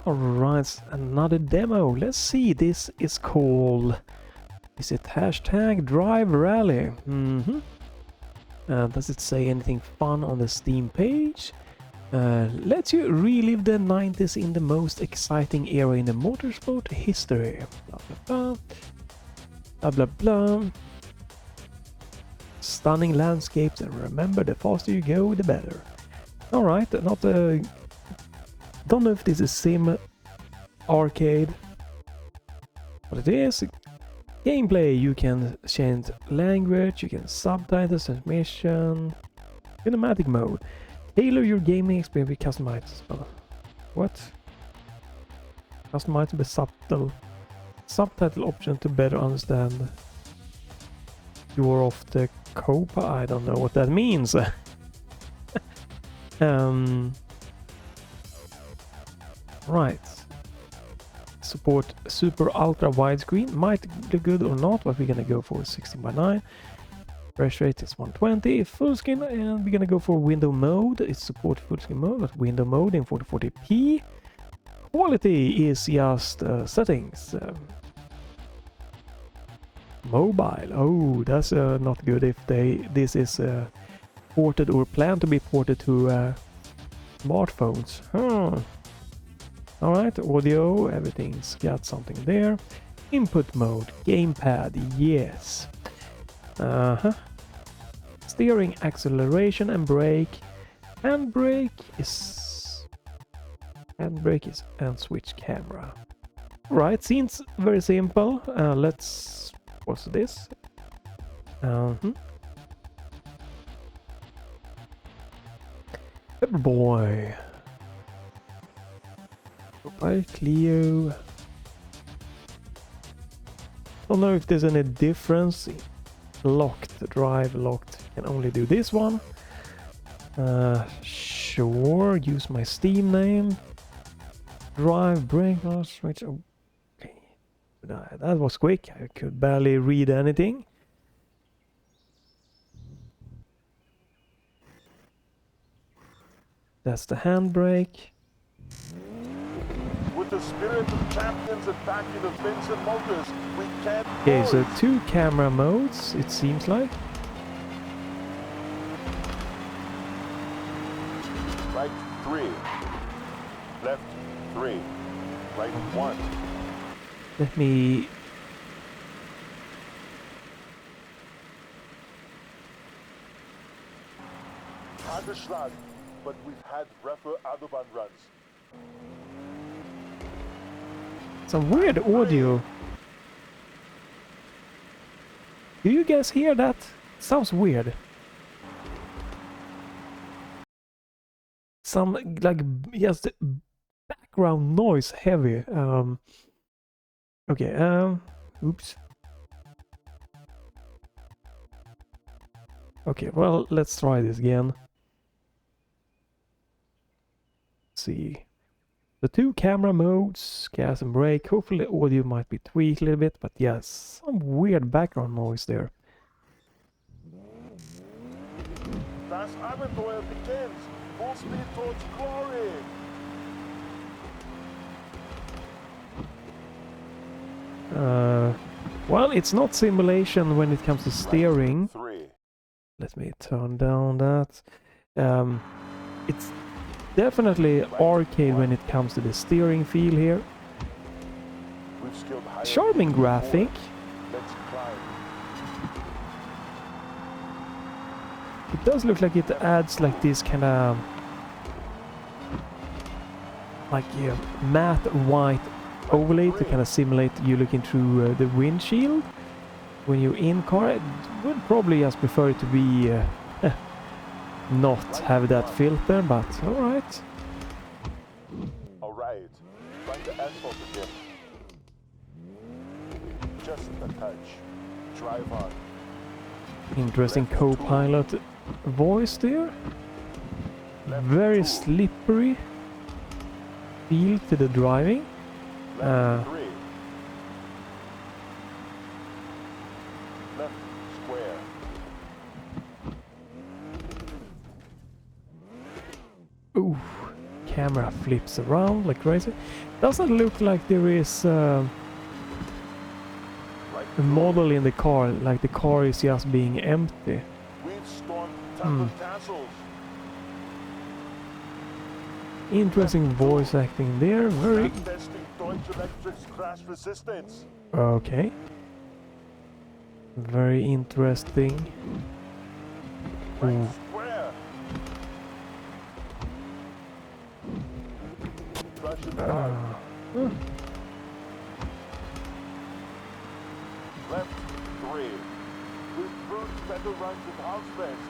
Alright, another demo. Let's see, this is called... Is it hashtag Drive Rally? Does it say anything fun on the Steam page? Lets you relive the 90s in the most exciting era in the motorsport history. Blah blah blah. Blah blah blah. Stunning landscapes, and remember, the faster you go, the better. Alright, not a... Don't know if this is sim arcade. But it is gameplay. You can change language, you can subtitle, transmission, cinematic mode. Tailor your gaming experience with customizable. What? Customizable subtitle option to better understand. You're off the Copa. I don't know what that means. Right. Support super ultra widescreen. Might look good or not, but we're gonna go for 16:9. Refresh rate is 120. Full screen, and we're gonna go for window mode. It supports full screen mode, but window mode in 1440p. Quality is just settings. Mobile. Oh, that's not good if this is ported or planned to be ported to smartphones. Alright, audio, everything's got something there. Input mode, gamepad, yes. Steering, acceleration, and brake. Handbrake is and switch camera. Right, seems very simple. Let's... What's this? Boy. Clio. Don't know if there's any difference. Locked, drive locked. Can only do this one. Sure. Use my Steam name. Drive, brake, switch. Okay. That was quick. I could barely read anything. That's the handbrake. With the spirit of champions and back in the Vincent Motors, we can't. Okay, so 2 camera modes, it seems like. Right 3, left 3, right 1. Let me... Angeschlagen, but we've had rougher Autobahn runs. Some weird audio. Do you guys hear that? Sounds weird. Some like just background noise heavy. Okay, oops. Okay, well, let's try this again. Let's see. The 2 camera modes, gas and brake. Hopefully the audio might be tweaked a little bit, but yes, some weird background noise there. Das Abenteuer begins. Full speed towards glory. Well, it's not simulation when it comes to steering. Right 3. Let me turn down that. It's definitely arcade when it comes to the steering feel here. We've skilled higher. Charming graphic. Let's climb. It does look like it adds like this kind of like matte white overlay to kind of simulate you looking through the windshield when you're in car. I would probably just prefer it to be not have that filter, but alright. Alright, find the asphalt again. Just a touch. Drive on. Interesting co-pilot voice there. Very slippery feel to the driving. Left 3. Left square. Ooh, camera flips around like crazy. Doesn't look like there is a model in the car, like the car is just being empty. We've stormed temple castles. Interesting voice acting there, very... Testing Deutsche Electric's crash resistance. Okay. Very interesting. Right Ooh. square. Flush it out. Left 3. We've proved better runs in house best.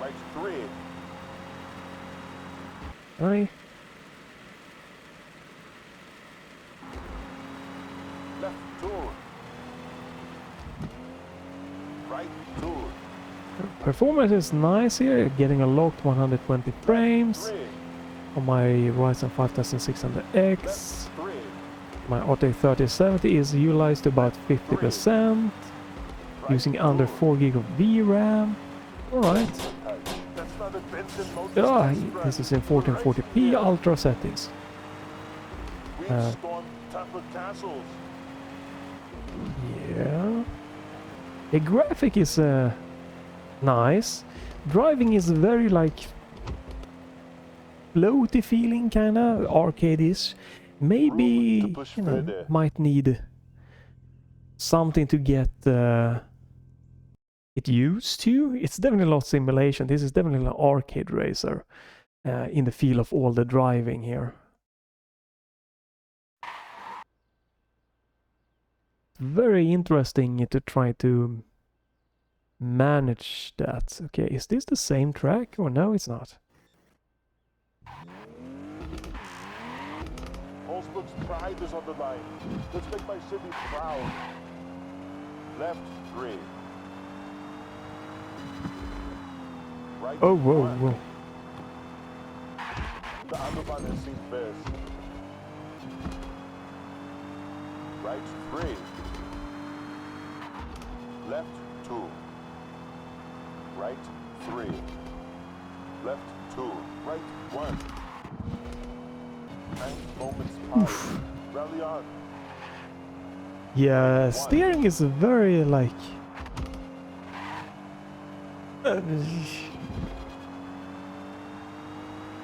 Right 3. Aye. Left 2. Right 2. Performance is nice here, getting a locked 120 frames 3. on my Ryzen 5600X. Left 3. My RTX 3070 is utilized to about 50%, Right using under 4 GB of VRAM. Alright. That's not a Benson motor Ah, express. this is in 1440p ultra settings. We've stormed temple castles. Yeah. The graphic is nice. Driving is very like floaty feeling, kinda arcade-ish. Maybe Room to push you know, further. might need something to get it used to. It's definitely not simulation. This is definitely an arcade racer in the feel of all the driving here. Very interesting to try to manage that. Okay, is this the same track or no, it's not? Wolfsburg's pride is on the line. Let's make my city proud. Left 3. Right Oh, whoa, 1. whoa. The Autobahn has seen best. Right 3. Left 2. Right 3. Left 2. Right 1. 9 moments past. Rally on. Yeah, steering is very like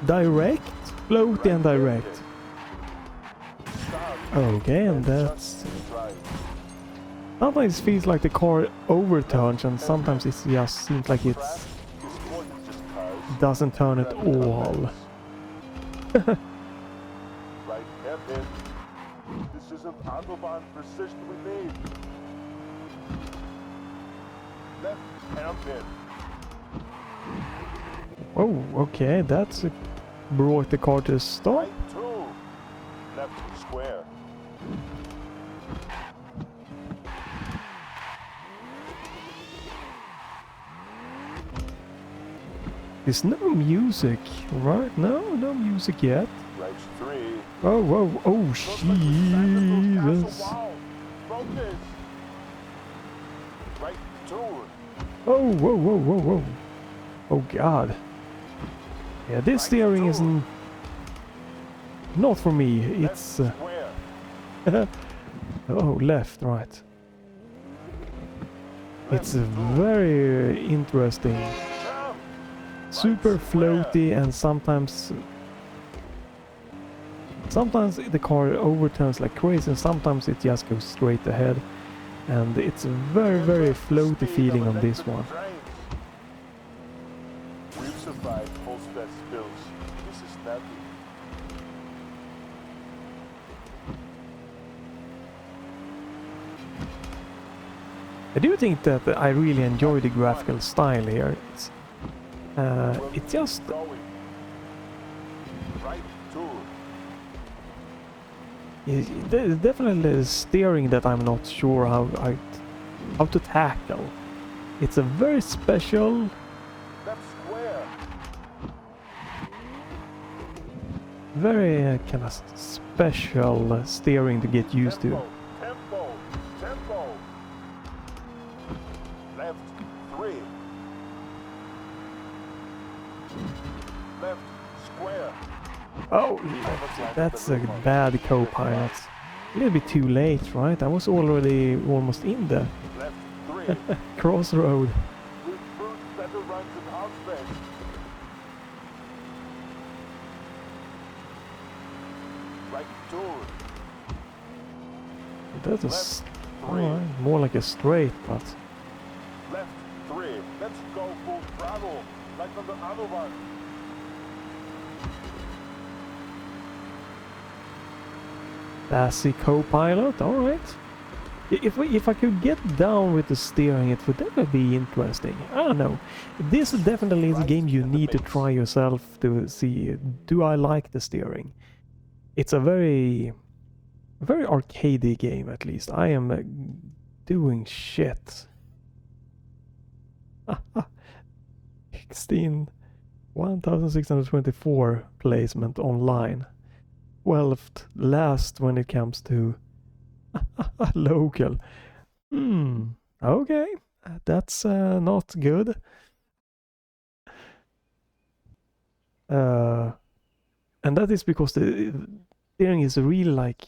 direct, floaty and direct. Okay, and that's sometimes it feels like the car overturns, and sometimes it just seems like it doesn't turn at all. Right hairpin. This isn't Autobahn precision we need. Left hairpin. Oh, okay, that's brought the car to a stop. Right 2. Left square. There's no music, right? No music yet. Right 3. Oh, whoa, oh, Jesus. Wow. Focus. Right 2. Oh, whoa. Oh, God. Yeah, this steering is not for me. It's... Square. oh, left, right. It's very interesting. Jump. Super floaty, and sometimes the car overturns like crazy, and sometimes it just goes straight ahead. And it's a very floaty feeling on this one. We've survived post-stress spills. This is snappy. I do think that I really enjoy the graphical style here. It's just... Going. Right 2. There's definitely the steering that I'm not sure how to tackle. It's a very special... Left square. very kind of special steering to get used to. Tempo. Left 3. Left square. Oh, that's a bad co-pilot. A little bit too late, right? I was already almost in the Left 3. crossroad. With fruit better runs in house best. Right 2. That's a Left 3. alright, more like a straight, but Left 3. Let's go full throttle, like on the other one. sassy co-pilot. All right. If I could get down with the steering, it would definitely be interesting. I don't know. This definitely is a game you need to try yourself to see. Do I like the steering? It's a very arcadey game, at least. I am doing shit. 1624 placement online. 12th last when it comes to local. Okay, that's not good. And that is because the steering is really like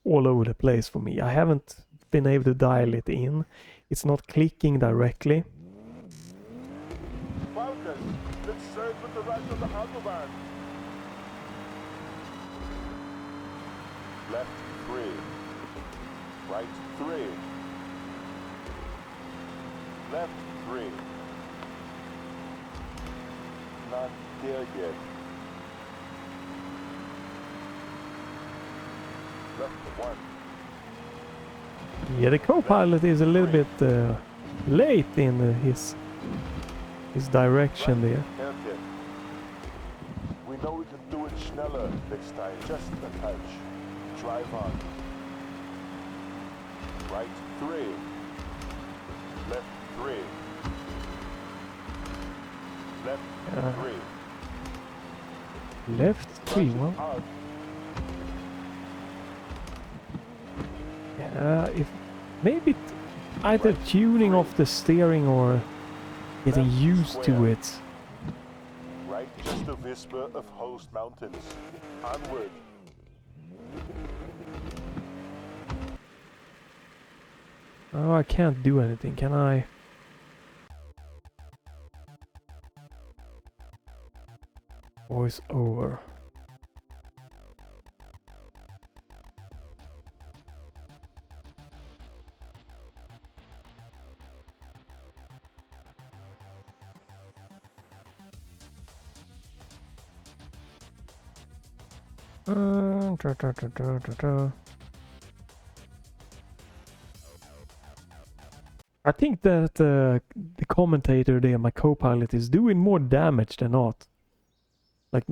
all over the place for me. I haven't been able to dial it in. It's not clicking directly. Falcon, let's surge with the right of the autobahn. Left 3. Right 3. Left 3. Not there yet. Left 1. Yeah, the co-pilot is a little bit late in his direction there. Hairpin. We know we can do it schneller next time. Just a touch. Drive on. Right 3. Left 3. Left 3. Left 3, well. Out. If maybe either tuning off the steering or getting used to it. Right, just a whisper of host mountains. Onward. Oh, I can't do anything, can I? Voice over. I think that the commentator there, my co-pilot, is doing more damage than not. Like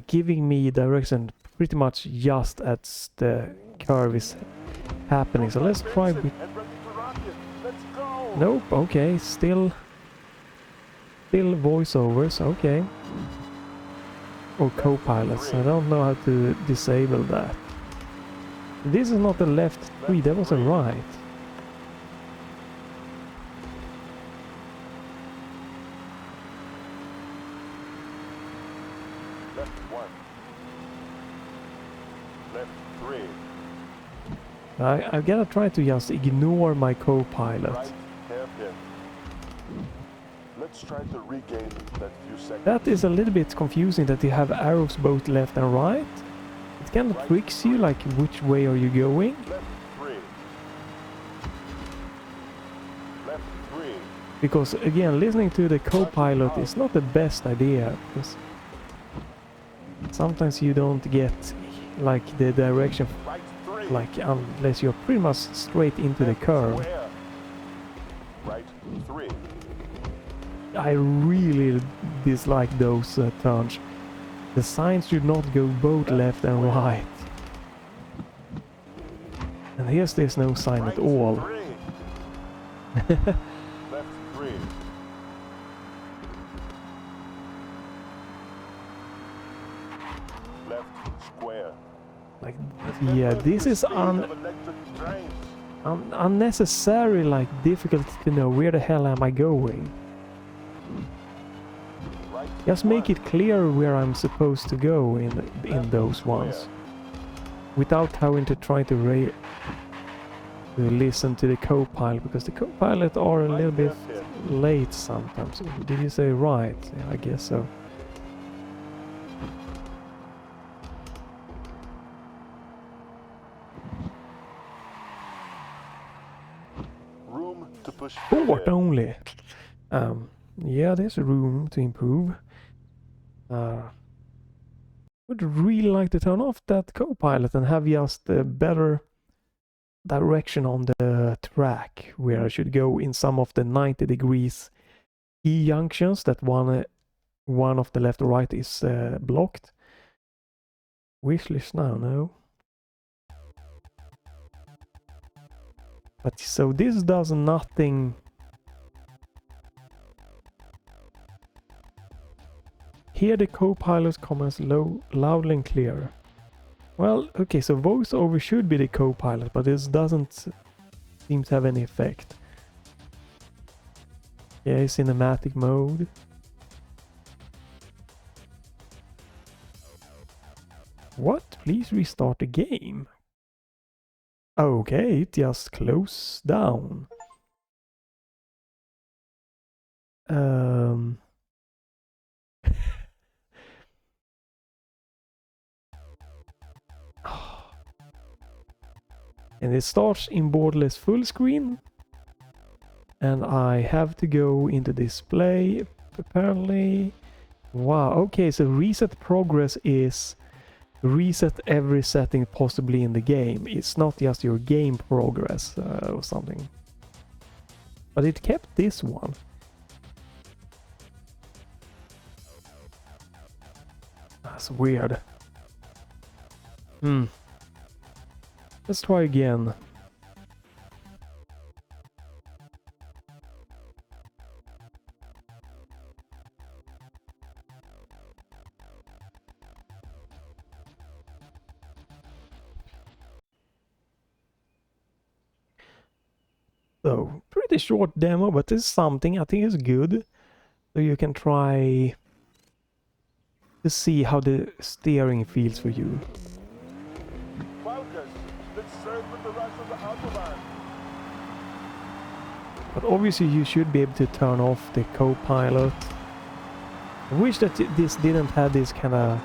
giving me direction pretty much just as the curve is happening. So let's try with... And ready to rock it. Let's go. Nope, okay, still voiceovers, okay. Or co-pilots, I don't know how to disable that. This is not the left 3, that was a right. Left 1. Left 3. I gotta try to just ignore my co-pilot. Right hairpin. Let's try to regain that few seconds. That is a little bit confusing that you have arrows both left and right. It kind of tricks you, like which way are you going? Left 3. Left 3. Because again, listening to the co-pilot is not the best idea, because sometimes you don't get like the direction, Right 3. like unless you're pretty much straight into the curve. Square. Right 3. I really dislike those turns. The signs should not go both left and right. And here's there's no sign at all. 3. Left 3. Left square. Like, yeah, this is Speed of electric trains. unnecessary, like difficult to know where the hell am I going. Right right. Just make 1. it clear where I'm supposed to go in those ones, without having to try to listen to the co-pilot, because the co-pilot are a little bit late sometimes. Did you say right? Yeah, I guess so. Room to push Port forward. only. Yeah, there's room to improve. Would really like to turn off that co-pilot and have just a better direction on the track, where I should go in some of the 90 degrees key junctions that one of the left or right is blocked. Wishlist now, no. But so this does nothing. Hear the co-pilot's comments loudly and clear. Well, okay, so voiceover should be the co-pilot, but this doesn't seem to have any effect. Yeah, cinematic mode. What? Please restart the game. Okay, it just closed down. And it starts in borderless full screen. And I have to go into display, apparently. Wow, okay, so reset progress is reset every setting possibly in the game. It's not just your game progress or something. But it kept this one. That's weird. Let's try again. So, pretty short demo, but it's something I think is good. So you can try to see how the steering feels for you. Focus. Let's serve with the rest of the Autobahn. But obviously you should be able to turn off the co-pilot. I wish that this didn't have this kind of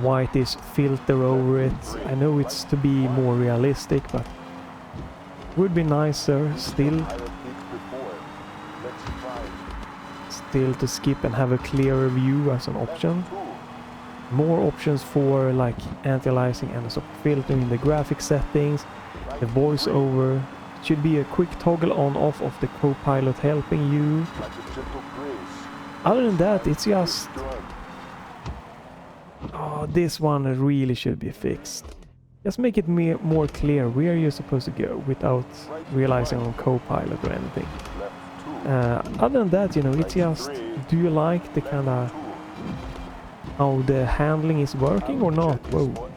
whitish filter over it. I know it's to be more realistic, but would be nicer still to skip and have a clearer view as an option. More options for like anti-aliasing and stop filtering, the graphic settings, the voiceover. It should be a quick toggle on off of the co-pilot helping you. Other than that, it's just... Oh, this one really should be fixed. Just make it more clear where you're supposed to go without realizing on co-pilot or anything. Other than that, you know, it's just, do you like the kind of how the handling is working or not? Whoa.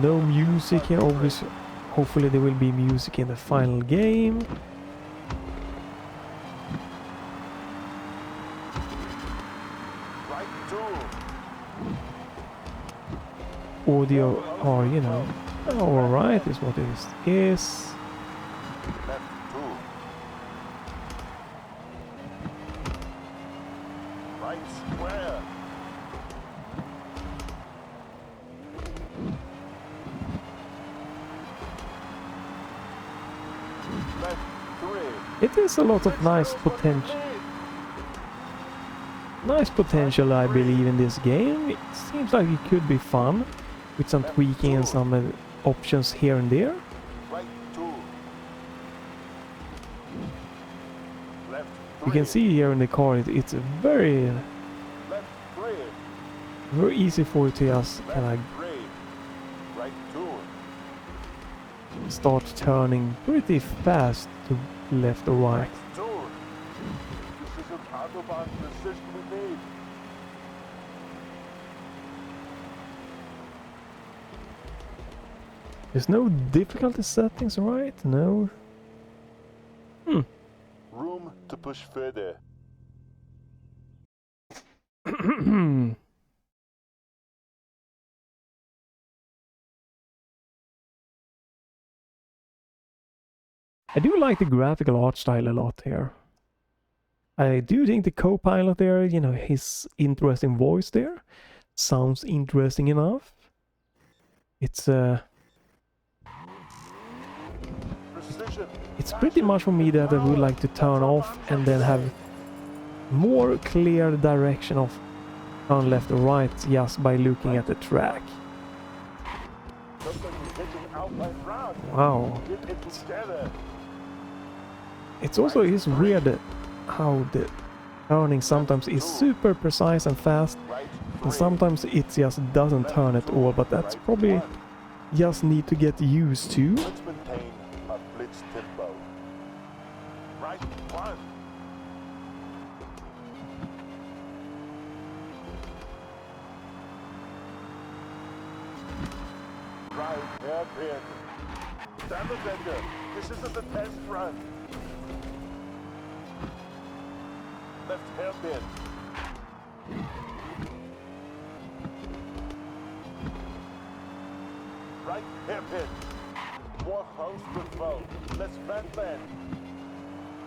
No music here, obviously. Hopefully there will be music in the final game. Audio, or you know, alright is what it is. Right square. Left 3. It is a lot of nice potential. Nice potential, I believe, in this game. It seems like it could be fun with some tweaking and some options here and there. Right 2. Left 3. You can see here in the car, it's a very easy for it to just kind of Right 2. start turning pretty fast to left or right. This is an Autobahn decision we made. There's no difficulty settings, right? No. Room to push further. I do like the graphical art style a lot here. I do think the co-pilot there, you know, his interesting voice there sounds interesting enough. It's pretty much for me that I would like to turn off and then have more clear direction of turn left or right just by looking at the track. Wow. It's also is weird how the turning sometimes is super precise and fast, and sometimes it just doesn't turn at all, but that's probably just need to get used to. Let's maintain a blitz tempo. Right one. Right hairpin. Stand the center. This isn't a test run. Left hairpin. Right hairpin. More house control. Let's back bend.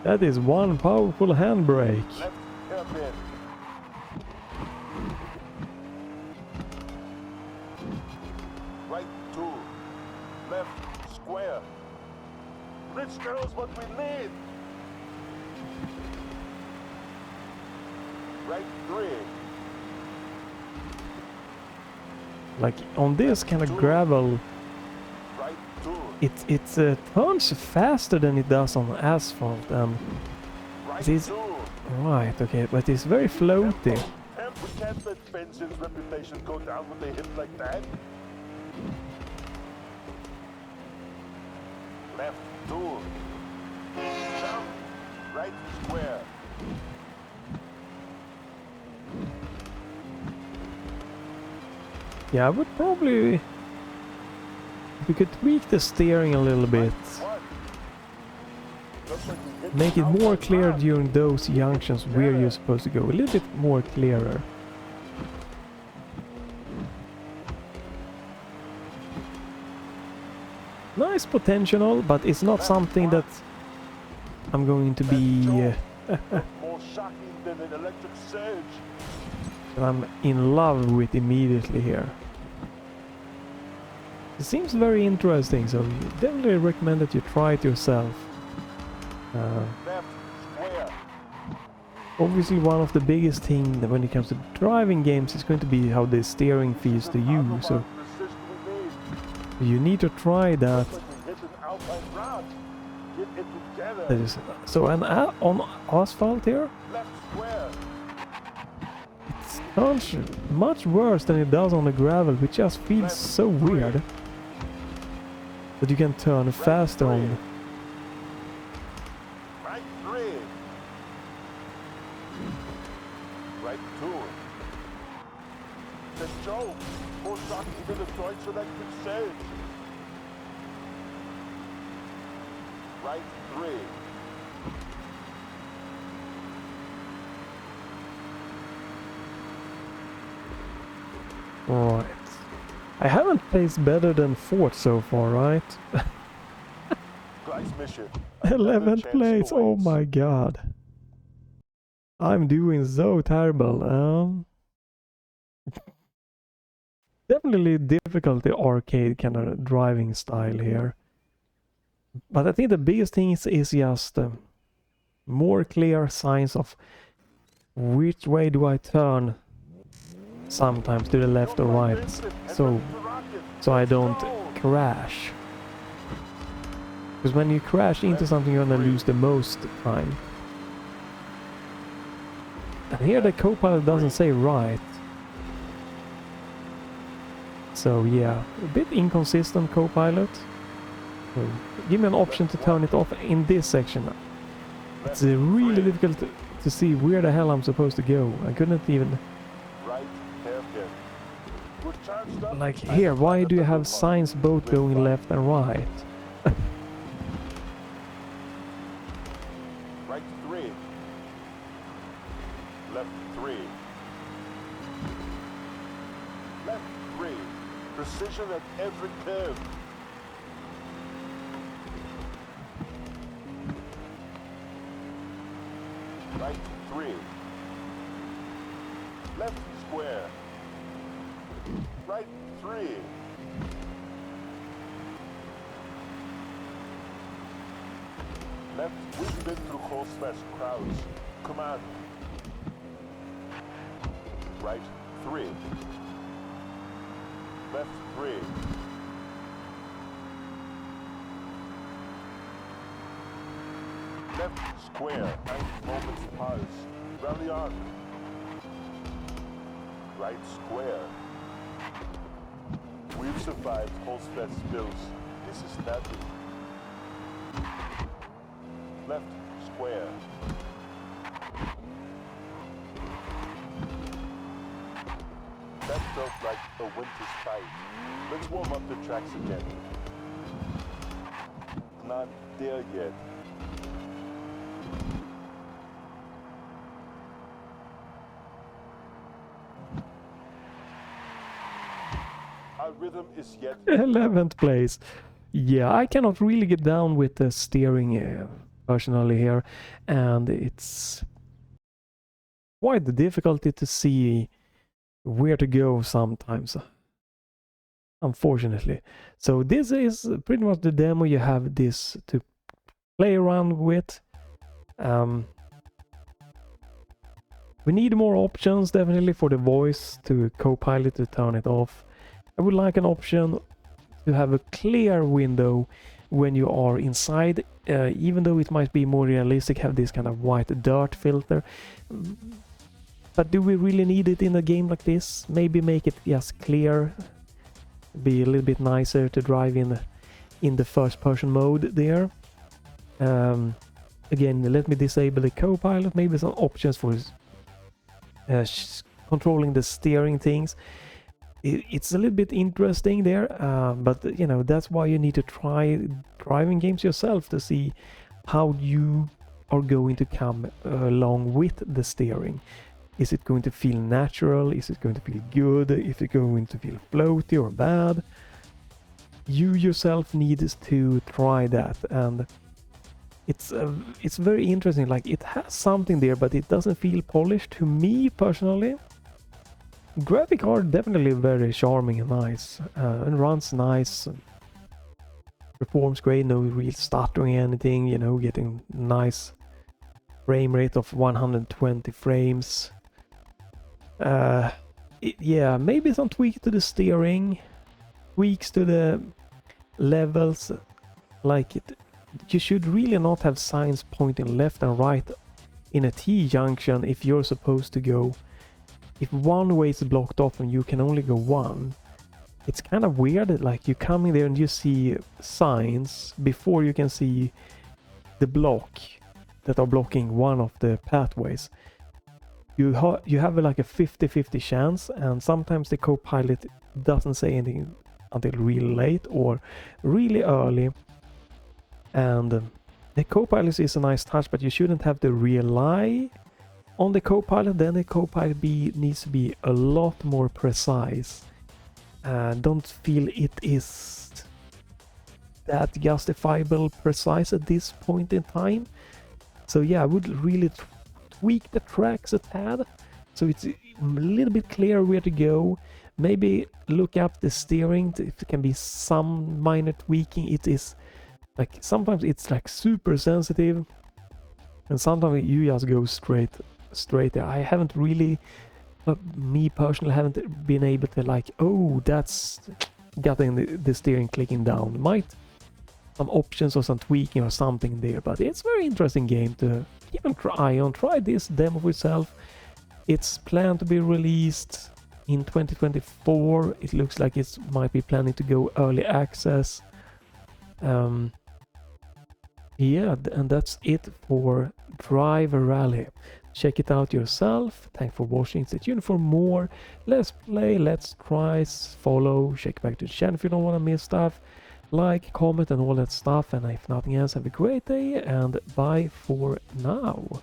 That is one powerful handbrake. Left hairpin. Right two. Left square. Rich knows what we need. Right three. Like on this kind of gravel, Right two. it turns faster than it does on asphalt. Right It is two. right, okay, but it's very floaty. We can't let Benson's reputation go down when they hit like that. Left two. Jump. Right square. Yeah, I would probably, if we could tweak the steering a little bit, One. Looks like we hit make it the more outside clear round. during those junctions where you're supposed to go, a little bit more clearer. Nice potential, but it's not something that I'm going to be More shocking than an electric surge. that I'm in love with immediately here. It seems very interesting, so definitely recommend that you try it yourself. Left square. Obviously one of the biggest things when it comes to driving games is going to be how the steering feels to you, so Precision we need. you need to try that. Looks like we hit an alpine route. Get it together. That is, so on asphalt here, Left square. it turns much worse than it does on the gravel, which just feels so weird. That you can turn faster on. Right three. Right two. The joke. More shocking than the Deutsche electric surge. Right three. Right. I haven't placed better than 4th so far, right? Gleis mission. 11th place, oh my god. I'm doing so terrible. Definitely difficult, the arcade kind of driving style here. But I think the biggest thing is just more clear signs of which way do I turn sometimes, to the left or right, so I don't crash. Because when you crash into something, you're gonna lose the most time. And here the co-pilot doesn't say right. So yeah, a bit inconsistent co-pilot. So give me an option to turn it off in this section. It's really difficult to see where the hell I'm supposed to go. I couldn't even... Right hairpin. We're charged up. Like here, why do you have signs both going left and right? Right left 3. Left 3. Precision at every curve. Right 3. Left square. Right 3. Left, we've been through close smash crowds. Command. Right 3. Left 3. Left square, 90 moments pause. Rally on. Right square. We've survived Holzfest spills. This is nothing. Left square. That felt like a winter's fight. Let's warm up the tracks again. Not there yet. Our rhythm is yet 11th place. Yeah, I cannot really get down with the steering personally here, and it's quite the difficulty to see where to go sometimes, unfortunately. So this is pretty much the demo. You have this to play around with. We need more options definitely for the voice to Copilot to turn it off. I would like an option to have a clear window when you are inside, even though it might be more realistic, have this kind of white dirt filter. But do we really need it in a game like this? Maybe make it just clear, be a little bit nicer to drive in the first person mode there. Again, let me disable the Copilot, maybe some options for controlling the steering things. It's a little bit interesting there, but you know, that's why you need to try driving games yourself to see how you are going to come along with the steering. Is it going to feel natural? Is it going to feel good? Is it going to feel floaty or bad? You yourself need to try that, and it's very interesting. Like, it has something there, but it doesn't feel polished to me personally. Graphics are definitely very charming and nice, and runs nice, performs great, no real stuttering or anything, you know, getting nice frame rate of 120 frames. Yeah, maybe some tweaks to the steering, tweaks to the levels, like it. You should really not have signs pointing left and right in a T-junction if you're supposed to go. If one way is blocked off and you can only go one, it's kind of weird. Like, you come in there and you see signs before you can see the block that are blocking one of the pathways. You have like a 50-50 chance, and sometimes the Copilot doesn't say anything until really late or really early. And the Copilot is a nice touch, but you shouldn't have to rely on the Copilot. Then the Copilot needs to be a lot more precise. Don't feel it is that justifiable precise at this point in time. So yeah, I would really tweak the tracks a tad, so it's a little bit clearer where to go. Maybe look up the steering if there can be some minor tweaking. It is like, sometimes it's like super sensitive, and sometimes you just go straight there. I haven't really, me personally, haven't been able to like, oh, that's getting the steering clicking down. Might some options or some tweaking or something there, but it's a very interesting game to even try this demo for yourself. It's planned to be released in 2024. It looks like it might be planning to go early access. Yeah, and that's it for Driver Rally. Check it out yourself. Thanks for watching. Stay tuned for more. Let's play, let's try, follow, check back to the channel if you don't want to miss stuff. Like, comment and all that stuff, and if nothing else, have a great day, and bye for now.